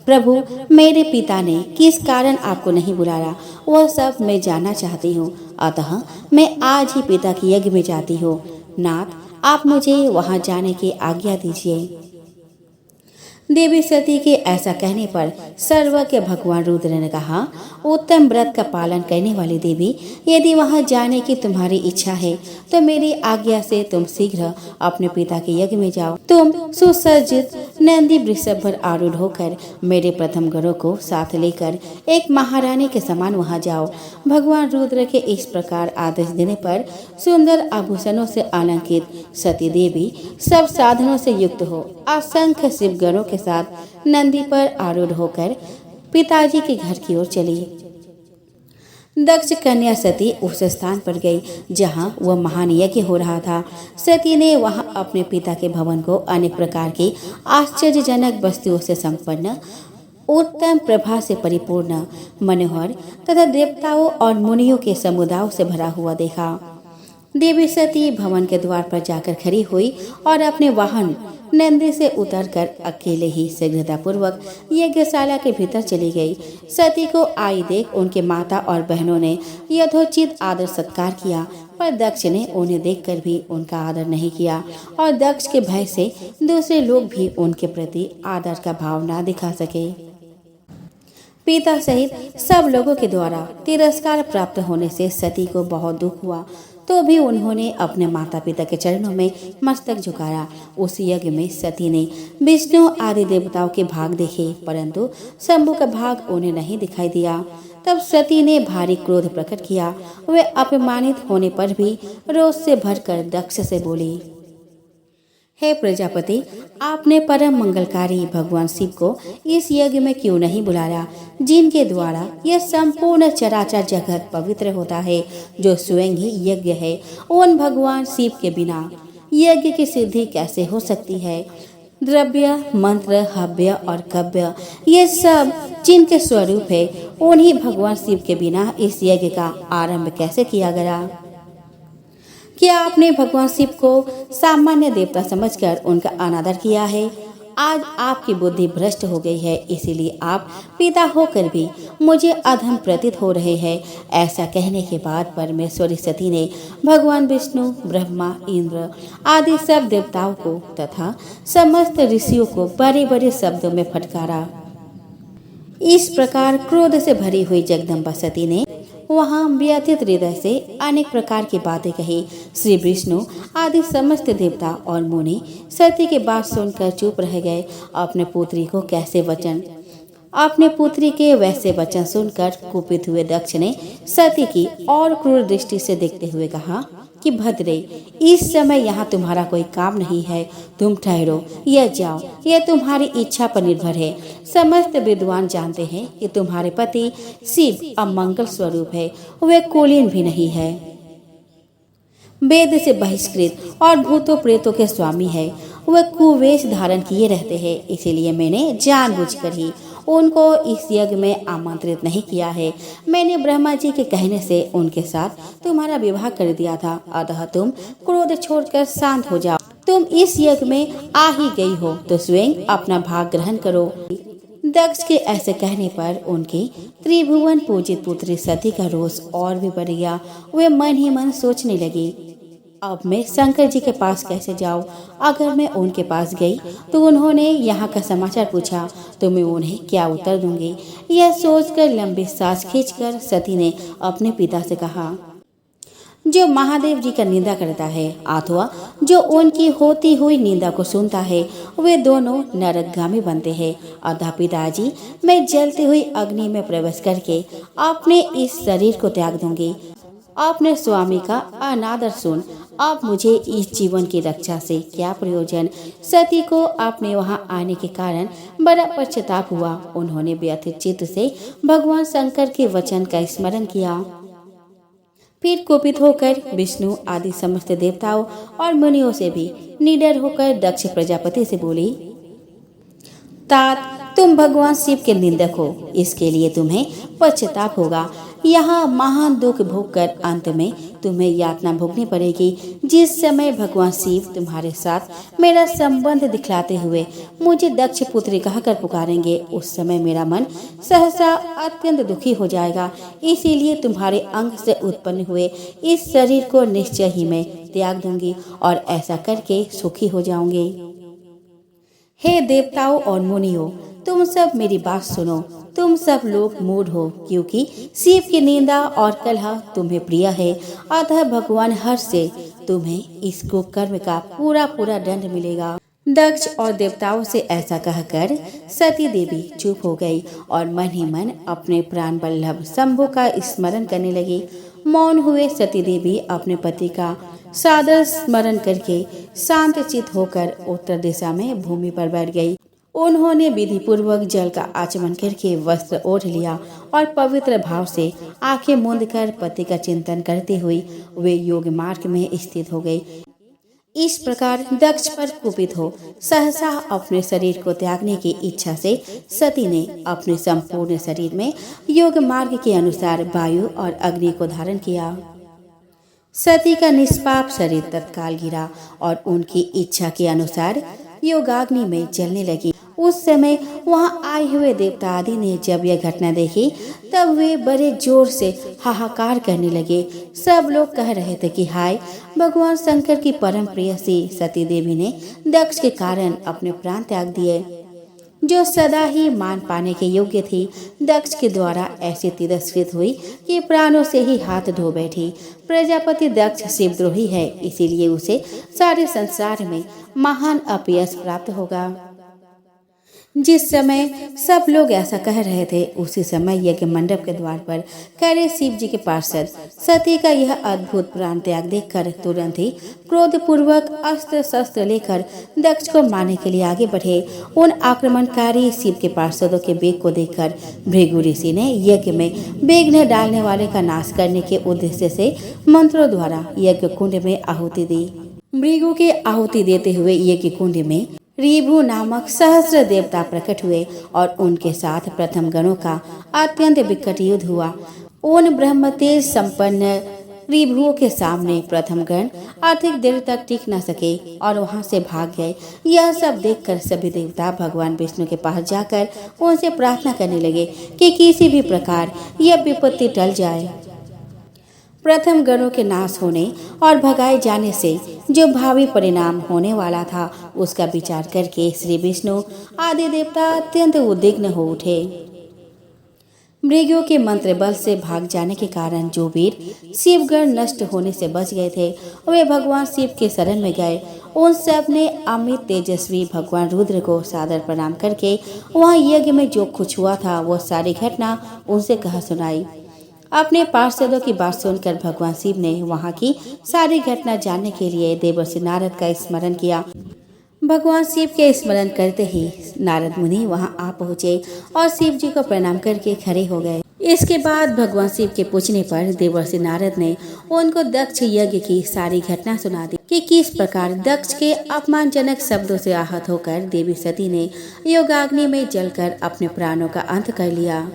प्रभु, मेरे पिता ने किस कारण आपको नहीं बुलाया वह सब मैं जानना चाहती हूँ। अतः मैं आज ही पिता के यज्ञ में जाती हूँ। नाथ, आप मुझे वहाँ जाने की आज्ञा दीजिए। देवी सती के ऐसा कहने पर सर्व के भगवान रुद्र ने कहा, उत्तम व्रत का पालन करने वाली देवी, यदि वहां जाने की तुम्हारी इच्छा है तो मेरी आज्ञा से तुम शीघ्र अपने पिता के यज्ञ में जाओ। तुम सुसज्जित नंदी वृषभ पर आरूढ़ होकर मेरे प्रथम गरों को साथ लेकर एक महारानी के समान वहां जाओ। भगवान रुद्र के इस प्रकार आदेश देने पर सुंदर आभूषणों से अलंकृत सती देवी सब साधनों से युक्त हो असंख्य शिव गणों के साथ नंदी पर आरूढ़ होकर पिताजी के घर की ओर चली। दक्ष कन्या सती उस स्थान पर गई जहां वह महान यज्ञ हो रहा था। सती ने वहां अपने पिता के भवन को अनेक प्रकार की आश्चर्यजनक वस्तुओं से संपन्न, उत्तम प्रभा से परिपूर्ण, मनोहर तथा देवताओं और मुनियों के समुदायों से भरा हुआ देखा। देवी सती भवन के द्वार पर जाकर खड़ी हुई और अपने वाहन नंदी से उतरकर अकेले ही शीघ्रतापूर्वक यज्ञशाला के भीतर चली गई। सती को आई देख उनके माता और बहनों ने यथोचित आदर सत्कार किया, पर दक्ष ने उन्हें देखकर भी उनका आदर नहीं किया और दक्ष के भय से दूसरे लोग भी उनके प्रति आदर का भाव न दिखा सके। पिता सहित सब लोगों के द्वारा तिरस्कार प्राप्त होने से सती को बहुत दुख हुआ, तो भी उन्होंने अपने माता पिता के चरणों में मस्तक झुकाया। उस यज्ञ में सती ने विष्णु आदि देवताओं के भाग देखे, परंतु शंभु का भाग उन्हें नहीं दिखाई दिया। तब सती ने भारी क्रोध प्रकट किया। वे अपमानित होने पर भी रोष से भरकर दक्ष से बोली, हे प्रजापति, आपने परम मंगलकारी भगवान शिव को इस यज्ञ में क्यों नहीं बुलाया, जिनके द्वारा यह संपूर्ण चराचर जगत पवित्र होता है, जो स्वयं ही यज्ञ है। उन भगवान शिव के बिना यज्ञ की सिद्धि कैसे हो सकती है? द्रव्य, मंत्र, हव्य और कव्य, ये सब जिनके स्वरूप है, उन्हीं भगवान शिव के बिना इस यज्ञ का आरंभ कैसे किया गया? क्या आपने भगवान शिव को सामान्य देवता समझकर उनका अनादर किया है? आज आपकी बुद्धि भ्रष्ट हो गई है, इसीलिए आप पिता होकर भी मुझे अधम प्रतीत हो रहे हैं। ऐसा कहने के बाद परमेश्वरी सती ने भगवान विष्णु, ब्रह्मा, इंद्र आदि सब देवताओं को तथा समस्त ऋषियों को बड़े बड़े शब्दों में फटकारा। इस प्रकार क्रोध से भरी हुई जगदम्बा सती ने वहाँ व्यथित हृदय से अनेक प्रकार की बातें कही। श्री विष्णु आदि समस्त देवता और मुनि सती की बात सुनकर चुप रह गए। अपने पुत्री के वैसे वचन सुनकर कुपित हुए दक्ष ने सती की और क्रूर दृष्टि से देखते हुए कहा कि भद्रे, इस समय यहाँ तुम्हारा कोई काम नहीं है, तुम ठहरो या जाओ, यह तुम्हारी इच्छा पर निर्भर है। समस्त विद्वान जानते हैं कि तुम्हारे पति शिव अमंगल स्वरूप है, वे कुलीन भी नहीं है, वेद से बहिष्कृत और भूतों प्रेतों के स्वामी है। वह कुवेश धारण किए रहते हैं, इसीलिए मैंने जानबूझकर ही उनको इस यज्ञ में आमंत्रित नहीं किया है। मैंने ब्रह्मा जी के कहने से उनके साथ तुम्हारा विवाह कर दिया था, अतः तुम क्रोध छोड़कर शांत हो जाओ। तुम इस यज्ञ में आ ही गई हो तो स्वयं अपना भाग ग्रहण करो। दक्ष के ऐसे कहने पर उनकी त्रिभुवन पूजित पुत्री सती का रोष और भी बढ़ गया। वे मन ही मन सोचने लगी, अब मैं शंकर जी के पास कैसे जाऊं? अगर मैं उनके पास गई तो उन्होंने यहाँ का समाचार पूछा तो मैं उन्हें क्या उत्तर दूंगी? यह सोचकर लंबी सांस खींचकर सती ने अपने पिता से कहा, जो महादेव जी का निंदा करता है अथवा जो उनकी होती हुई निंदा को सुनता है, वे दोनों नरकगामी बनते हैं। अतः पिताजी, मैं जलती हुई अग्नि में प्रवेश करके अपने इस शरीर को त्याग दूंगी। आपने स्वामी का अनादर सुन, अब मुझे इस जीवन की रक्षा से क्या प्रयोजन? सती को अपने वहां आने के कारण बड़ा पश्चाताप हुआ। उन्होंने व्यथित चित्त से भगवान शंकर के वचन का स्मरण किया। फिर कुपित होकर विष्णु आदि समस्त देवताओं और मुनियों से भी निडर होकर दक्ष प्रजापति से बोली, तात, तुम भगवान शिव के निंदक हो, इसके लिए तुम्हें पश्चाताप होगा। यहाँ महान दुख भोगकर अंत में तुम्हें यातना भोगनी पड़ेगी। जिस समय भगवान शिव तुम्हारे साथ मेरा संबंध दिखलाते हुए मुझे दक्ष पुत्री कहकर पुकारेंगे, उस समय मेरा मन सहसा अत्यंत दुखी हो जाएगा। इसीलिए तुम्हारे अंग से उत्पन्न हुए इस शरीर को निश्चय ही मैं त्याग दूंगी और ऐसा करके सुखी हो जाऊंगी। हे देवताओं और मुनियों, तुम सब मेरी बात सुनो। तुम सब लोग मूढ़ हो, क्योंकि शिव की निंदा और कलह तुम्हें प्रिय है। अतः भगवान हर्ष से तुम्हें इस कुकर्म का पूरा पूरा दंड मिलेगा। दक्ष और देवताओं से ऐसा कहकर सती देवी चुप हो गई और मन ही मन अपने प्राण वल्लभ शंभु का स्मरण करने लगी। मौन हुए सती देवी अपने पति का सादर स्मरण करके शांत चित होकर उत्तर दिशा में भूमि पर बैठ गई। उन्होंने विधि पूर्वक जल का आचमन करके वस्त्र ओढ़ लिया और पवित्र भाव से आंखें मूंद कर पति का चिंतन करते हुए वे योग मार्ग में स्थित हो गई। इस प्रकार दक्ष पर कुपित हो सहसा अपने शरीर को त्यागने की इच्छा से सती ने अपने संपूर्ण शरीर में योग मार्ग के अनुसार वायु और अग्नि को धारण किया। सती का निष्पाप शरीर तत्काल गिरा और उनकी इच्छा के अनुसार योगाग्नि में जलने लगी। उस समय वहां आए हुए देवता आदि ने जब यह घटना देखी तब वे बड़े जोर से हाहाकार करने लगे। सब लोग कह रहे थे कि हाय, भगवान शंकर की परम प्रेयसी सती देवी ने दक्ष के कारण अपने प्राण त्याग दिए, जो सदा ही मान पाने के योग्य थी। दक्ष के द्वारा ऐसी तिरस्कृत हुई कि प्राणों से ही हाथ धो बैठी। प्रजापति दक्ष शिवद्रोही है, इसीलिए उसे सारे संसार में महान अपयश प्राप्त होगा। जिस समय सब लोग ऐसा कह रहे थे, उसी समय यज्ञ मंडप के द्वार पर खड़े शिव जी के पार्षद सती का यह अद्भुत प्राण त्याग देखकर तुरंत ही क्रोध पूर्वक अस्त्र शस्त्र लेकर दक्ष को मारने के लिए आगे बढ़े। उन आक्रमणकारी शिव के पार्षदों के वेग को देखकर भृगु ऋषि ने यज्ञ में विघ्न डालने वाले का नाश करने के उद्देश्य से मंत्रों द्वारा यज्ञ कुंड में आहुति दी। भृगु के आहुति देते हुए यज्ञ कुंड में ऋभु नामक सहस्र देवता प्रकट हुए और उनके साथ प्रथम गणों का अत्यंत विकट युद्ध हुआ। उन ब्रह्म तेज संपन्न ऋभुओं के सामने प्रथम गण अधिक देर तक टिक न सके और वहां से भाग गए। यह सब देखकर सभी देवता भगवान विष्णु के पास जाकर उनसे प्रार्थना करने लगे कि किसी भी प्रकार यह विपत्ति टल जाए। प्रथम गणों के नाश होने और भगाए जाने से जो भावी परिणाम होने वाला था, उसका विचार करके श्री विष्णु आदि देवता अत्यंत उद्विग्न हो उठे। मृगों के मंत्र बल से भाग जाने के कारण जो वीर शिवगण नष्ट होने से बच गए थे, वे भगवान शिव के शरण में गए। उन सब ने अमित तेजस्वी भगवान रुद्र को सादर प्रणाम करके वहाँ यज्ञ में जो कुछ हुआ था वो सारी घटना उनसे कह सुनाई। अपने पार्षदों की बात सुनकर भगवान शिव ने वहाँ की सारी घटना जानने के लिए देवर्षि नारद का स्मरण किया। भगवान शिव के स्मरण करते ही नारद मुनि वहाँ आ पहुँचे और शिव जी को प्रणाम करके खड़े हो गए। इसके बाद भगवान शिव के पूछने पर देवर्षि नारद ने उनको दक्ष यज्ञ की सारी घटना सुना दी कि किस प्रकार दक्ष के अपमानजनक शब्दों से आहत होकर देवी सती ने योगाग्नि में जलकर अपने प्राणों का अंत कर लिया।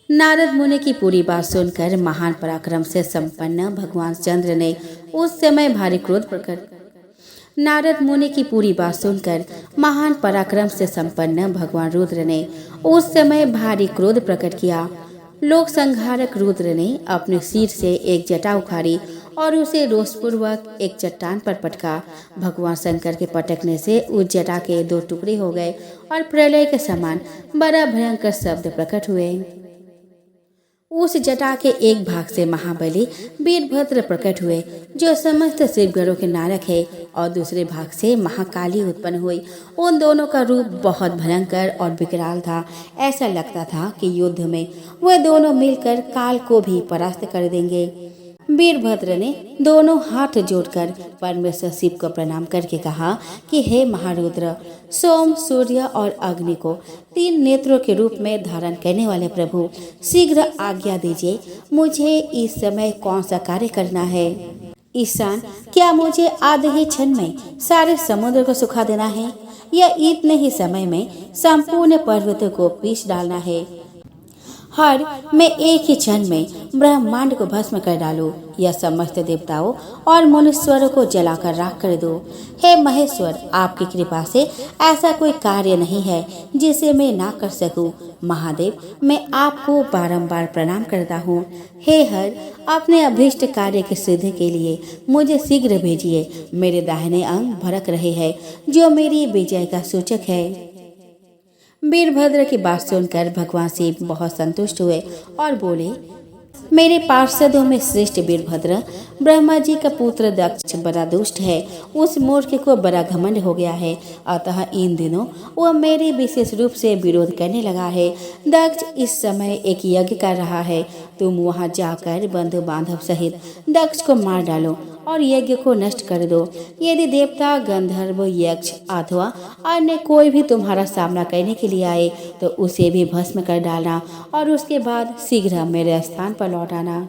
नारद मुनि की पूरी बात सुनकर महान पराक्रम से संपन्न भगवान चंद्र ने उस समय भारी क्रोध प्रकट नारद मुनि की पूरी बात सुनकर महान पराक्रम से संपन्न भगवान रुद्र ने उस समय भारी क्रोध प्रकट किया। लोक संहारक रुद्र ने अपने सिर से एक जटा उखाड़ी और उसे रोषपूर्वक एक चट्टान पर पटका। भगवान शंकर के पटकने से उस जटा के 2 टुकड़े हो गए और प्रलय के समान बड़ा भयंकर शब्द प्रकट हुए। उस जटा के एक भाग से महाबली वीरभद्र प्रकट हुए, जो समस्त शिवगणों के नायक है, और दूसरे भाग से महाकाली उत्पन्न हुई। उन दोनों का रूप बहुत भयंकर और विकराल था। ऐसा लगता था कि युद्ध में वे दोनों मिलकर काल को भी परास्त कर देंगे। वीरभद्र ने दोनों हाथ जोड़कर परमेश्वर शिव को प्रणाम करके कहा कि हे महारुद्र, सोम, सूर्य और अग्नि को 3 नेत्रों के रूप में धारण करने वाले प्रभु, शीघ्र आज्ञा दीजिए, मुझे इस समय कौन सा कार्य करना है। ईशान, क्या मुझे आधे ही क्षण में सारे समुद्र को सुखा देना है या इतने ही समय में संपूर्ण पर्वतों को पीस डालना है। मैं एक ही क्षण में ब्रह्मांड को भस्म कर डालूं या समस्त देवताओं और मनुष्यों को जलाकर राख कर दूं। हे महेश्वर, आपकी कृपा से ऐसा कोई कार्य नहीं है जिसे मैं ना कर सकूं। महादेव, मैं आपको बारंबार प्रणाम करता हूँ। हे हर, अपने अभीष्ट कार्य की सिद्धि के लिए मुझे शीघ्र भेजिए। मेरे दाहिने अंग भड़क रहे हैं, जो मेरी विजय का सूचक है। वीरभद्र की बात सुनकर भगवान शिव बहुत संतुष्ट हुए और बोले, मेरे पार्षदों में श्रेष्ठ वीरभद्र, ब्रह्मा जी का पुत्र दक्ष बड़ा दुष्ट है। उस मूर्ख को बड़ा घमंड हो गया है, अतः इन दिनों वह मेरे विशेष रूप से विरोध करने लगा है। दक्ष इस समय एक यज्ञ कर रहा है। तुम वहां जाकर बंधु बांधव सहित दक्ष को मार डालो और यज्ञ को नष्ट कर दो। यदि देवता, गंधर्व, यक्ष अथवा अन्य कोई भी तुम्हारा सामना करने के लिए आए तो उसे भी भस्म कर डालना और उसके बाद शीघ्र मेरे स्थान पर लौट आना।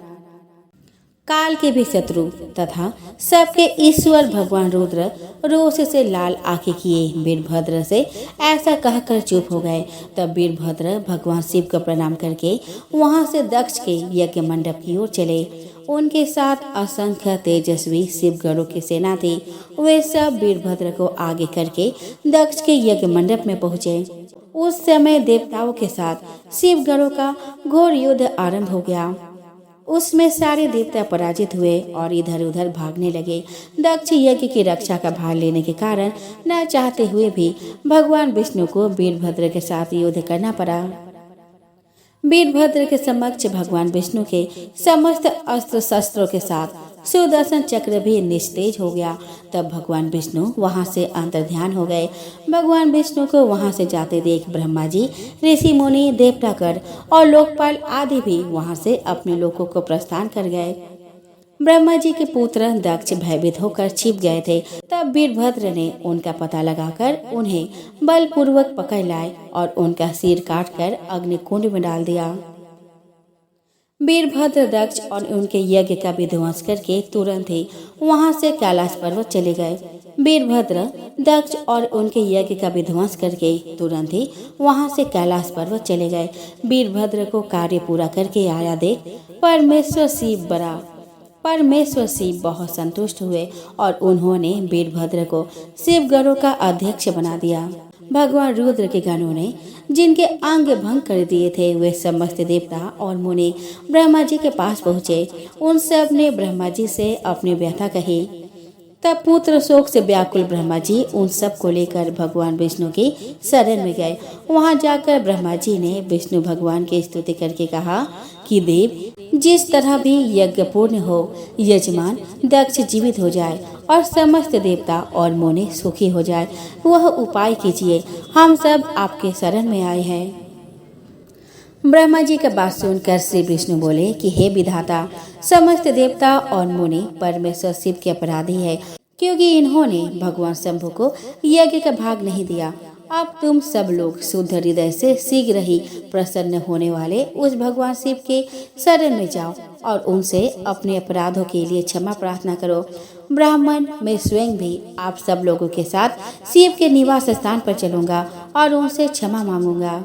काल के भी शत्रु तथा सबके ईश्वर भगवान रुद्र रोष से लाल आंखें किए वीरभद्र से ऐसा कहकर चुप हो गए। तब वीरभद्र भगवान शिव को प्रणाम करके वहां से दक्ष के यज्ञ मंडप की ओर चले। उनके साथ असंख्य तेजस्वी शिवगणों की सेना थी। वे सब वीरभद्र को आगे करके दक्ष के यज्ञ मंडप में पहुंचे। उस समय देवताओं के साथ शिवगणों का घोर युद्ध आरंभ हो गया। उसमें सारे देवता पराजित हुए और इधर उधर भागने लगे। दक्ष यज्ञ की रक्षा का भार लेने के कारण न चाहते हुए भी भगवान विष्णु को वीरभद्र के साथ युद्ध करना पड़ा। वीरभद्र के समक्ष भगवान विष्णु के समस्त अस्त्र शस्त्रों के साथ सुदर्शन चक्र भी निस्तेज हो गया। तब भगवान विष्णु वहां से अंतर्ध्यान हो गए। भगवान विष्णु को वहां से जाते देख ब्रह्मा जी, ऋषि मुनि, देवतागण और लोकपाल आदि भी वहां से अपने लोकों को प्रस्थान कर गए। ब्रह्मा जी के पुत्र दक्ष भयभीत होकर छिप गए थे। तब वीरभद्र ने उनका पता लगाकर उन्हें बलपूर्वक पकड़ लाए और उनका सिर काटकर अग्निकुंड में डाल दिया। वीरभद्र दक्ष और उनके यज्ञ का विध्वंस करके तुरंत ही वहां से कैलाश पर्वत चले गए। वीरभद्र दक्ष और उनके यज्ञ का विध्वंस करके तुरंत ही वहां से कैलाश पर्वत चले गए। वीरभद्र को कार्य पूरा करके आया देख परमेश्वर शिव बहुत संतुष्ट हुए और उन्होंने वीरभद्र को शिवगणों का अध्यक्ष बना दिया। भगवान रुद्र के गणों ने जिनके अंग भंग कर दिए थे वे समस्त देवता और मुनि ब्रह्मा जी के पास पहुँचे। उन सब ने ब्रह्मा जी से अपनी व्यथा कही। तब पुत्र शोक से व्याकुल ब्रह्मा जी उन सब को लेकर भगवान विष्णु की शरण में गए। वहां जाकर ब्रह्मा जी ने विष्णु भगवान की स्तुति करके कहा कि देव, जिस तरह भी यज्ञ पूर्ण हो, यजमान दक्ष जीवित हो जाए और समस्त देवता और मुनि सुखी हो जाए, वह उपाय कीजिए। हम सब आपके शरण में आए हैं। ब्रह्मा जी का बात सुनकर श्री विष्णु बोले कि हे विधाता, समस्त देवता और मुनि परमेश्वर शिव के अपराधी है, क्योंकि इन्होंने भगवान शंभु को यज्ञ का भाग नहीं दिया। अब तुम सब लोग शुद्ध हृदय से शीघ्र ही प्रसन्न होने वाले उस भगवान शिव के शरण में जाओ और उनसे अपने अपराधों के लिए क्षमा प्रार्थना करो। ब्राह्मण, मैं स्वयं भी आप सब लोगों के साथ शिव के निवास स्थान पर चलूंगा और उनसे क्षमा मांगूंगा।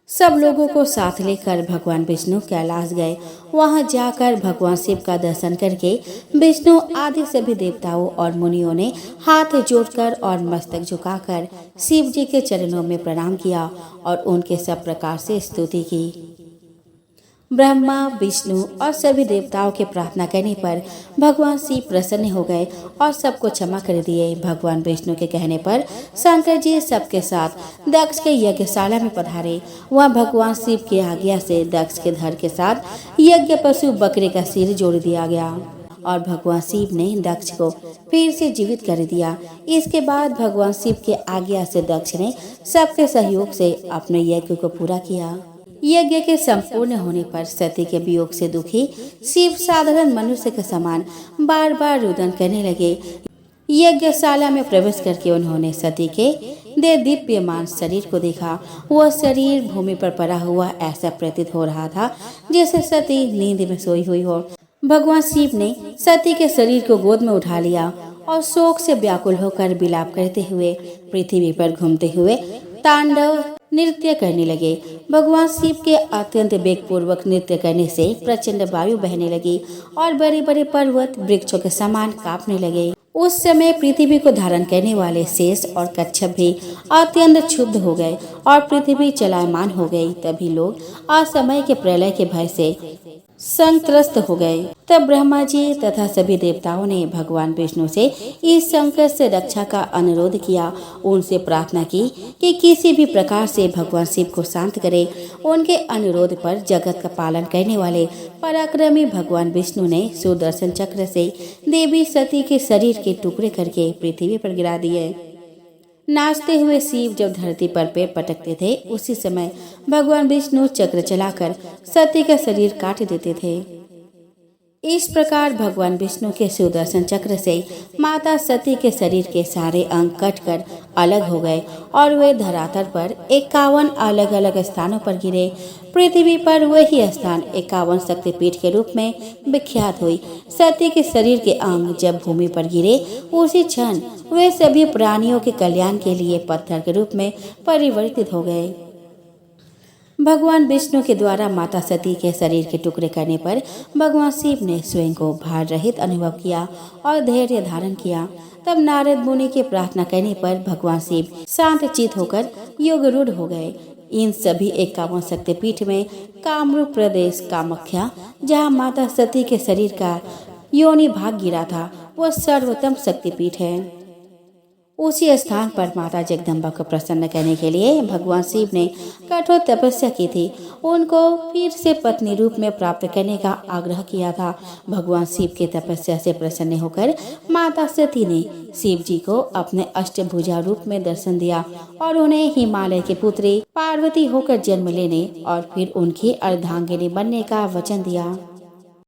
सब लोगों को साथ लेकर भगवान विष्णु कैलाश गए। वहां जाकर भगवान शिव का दर्शन करके विष्णु आदि सभी देवताओं और मुनियों ने हाथ जोड़कर और मस्तक झुकाकर शिव जी के चरणों में प्रणाम किया और उनके सब प्रकार से स्तुति की। ब्रह्मा, विष्णु और सभी देवताओं के प्रार्थना करने पर भगवान शिव प्रसन्न हो गए और सबको क्षमा कर दिए। भगवान विष्णु के कहने पर शंकर जी सबके साथ दक्ष के यज्ञशाला में पधारे। वहाँ भगवान शिव की आज्ञा से दक्ष के धड़ के साथ यज्ञ पशु बकरे का सिर जोड़ दिया गया और भगवान शिव ने दक्ष को फिर से जीवित कर दिया। इसके बाद भगवान शिव के आज्ञा से दक्ष ने सबके सहयोग से अपने यज्ञ को पूरा किया। यज्ञ के संपूर्ण होने पर सती के वियोग से दुखी शिव साधारण मनुष्य के समान बार बार रुदन करने लगे। यज्ञशाला में प्रवेश करके उन्होंने सती के दिव्यमान शरीर को देखा। वह शरीर भूमि पर पड़ा हुआ ऐसा प्रतीत हो रहा था जैसे सती नींद में सोई हुई हो। भगवान शिव ने सती के शरीर को गोद में उठा लिया और शोक से व्याकुल होकर विलाप करते हुए पृथ्वी पर घूमते हुए तांडव नृत्य करने लगे। भगवान शिव के अत्यंत वेगपूर्वक नृत्य करने से प्रचंड वायु बहने लगी और बड़े बड़े पर्वत वृक्षों के समान कांपने लगे। उस समय पृथ्वी को धारण करने वाले शेष और कच्छप भी अत्यंत क्षुब्ध हो गए और पृथ्वी चलायमान हो गई। तभी लोग असमय के प्रलय के भय से संत्रस्त हो गए। तब ब्रह्मा जी तथा सभी देवताओं ने भगवान विष्णु से इस संकट से रक्षा का अनुरोध किया। उनसे प्रार्थना की कि किसी भी प्रकार से भगवान शिव को शांत करे। उनके अनुरोध पर जगत का पालन करने वाले पराक्रमी भगवान विष्णु ने सुदर्शन चक्र से देवी सती के शरीर के टुकड़े करके पृथ्वी पर गिरा दिए। नाचते हुए शिव जब धरती पर पैर पटकते थे उसी समय भगवान विष्णु चक्र चलाकर सती का शरीर काट देते थे। इस प्रकार भगवान विष्णु के सुदर्शन चक्र से माता सती के शरीर के सारे अंग कटकर अलग हो गए और वे धरातल पर 51 अलग अलग स्थानों पर गिरे। पृथ्वी पर वही स्थान 51 शक्तिपीठ के रूप में विख्यात हुई। सती के शरीर के अंग जब भूमि पर गिरे उसी क्षण वे सभी प्राणियों के कल्याण के लिए पत्थर के रूप में परिवर्तित हो गए। भगवान विष्णु के द्वारा माता सती के शरीर के टुकड़े करने पर भगवान शिव ने स्वयं को भार रहित अनुभव किया और धैर्य धारण किया। तब नारद मुनि के प्रार्थना करने पर भगवान शिव शांत चित होकर योगरूढ़ हो गए। इन सभी 51 शक्तिपीठ में कामरूप प्रदेश कामाख्या, जहाँ माता सती के शरीर का योनि भाग गिरा था, वह सर्वोत्तम शक्तिपीठ है। उसी स्थान पर माता जगदम्बा को प्रसन्न करने के लिए भगवान शिव ने कठोर तपस्या की थी। उनको फिर से पत्नी रूप में प्राप्त करने का आग्रह किया था। भगवान शिव की तपस्या से प्रसन्न होकर माता सती ने शिव जी को अपने अष्टभुजा रूप में दर्शन दिया और उन्हें हिमालय की पुत्री पार्वती होकर जन्म लेने और फिर उनकी अर्धांगिनी बनने का वचन दिया।